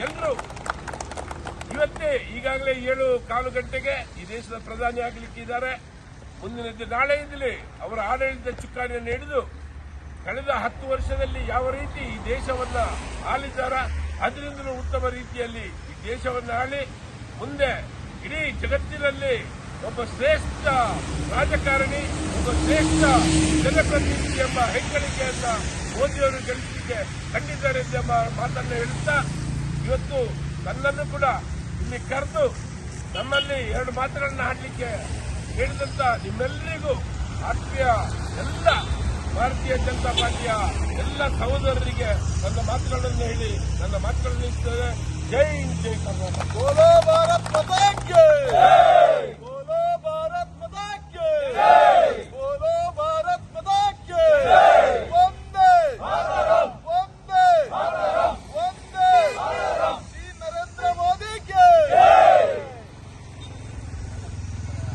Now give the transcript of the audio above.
ಎಲ್ಲರೂ ಇವತ್ತೇ ಈಗಾಗಲೇ 7:15 ಗಂಟೆಗೆ ಈ ದೇಶದ ಪ್ರಧಾನಿ ಆಗಲಿಕ್ಕಿದ್ದಾರೆ. ಮುಂದಿನ ನಾಳೆಯಿಂದಲೇ ಅವರ ಆಡಳಿತ ಚುಕ್ಕಾಣಿಯನ್ನು ಹಿಡಿದು ಕಳೆದ 10 ವರ್ಷದಲ್ಲಿ ಯಾವ ರೀತಿ ಈ ದೇಶವನ್ನ ಆಳಿದ್ದಾರ ಅದರಿಂದಲೂ ಉತ್ತಮ ರೀತಿಯಲ್ಲಿ ಈ ದೇಶವನ್ನ ಆಳಿ ಮುಂದೆ ಇಡೀ ಜಗತ್ತಿನಲ್ಲಿ ಒಬ್ಬ ಶ್ರೇಷ್ಠ ರಾಜಕಾರಣಿ, ಒಬ್ಬ ಶ್ರೇಷ್ಠ ಜನಪ್ರತಿನಿಧಿ ಎಂಬ ಹೆಗ್ಗಳಿಕೆಯನ್ನ ಮೋದಿಯವರು ಗಳಿಸಲಿಕ್ಕೆ ಕಂಡಿದ್ದಾರೆ ಎಂಬ ಮಾತನ್ನು ಹೇಳುತ್ತಾ ಇವತ್ತು ನನ್ನನ್ನು ಕೂಡ ಇಲ್ಲಿ ಕರೆದು ನಮ್ಮಲ್ಲಿ 2 ಮಾತುಗಳನ್ನು ಆಡಲಿಕ್ಕೆ ಹೇಳಿದಂತ ನಿಮ್ಮೆಲ್ಲರಿಗೂ ಆತ್ಮೀಯ ಎಲ್ಲ ಭಾರತೀಯ ಜನತಾ ಪಾರ್ಟಿಯ ಎಲ್ಲ ಸಹೋದರರಿಗೆ ನನ್ನ ಮಾತುಗಳನ್ನು ಹೇಳಿ ನನ್ನ ಮಾತುಗಳನ್ನು ಇರ್ತೇವೆ. ಜೈ ಹಿಂದ್, ಜೈ ಕರ್ನಾಟಕ.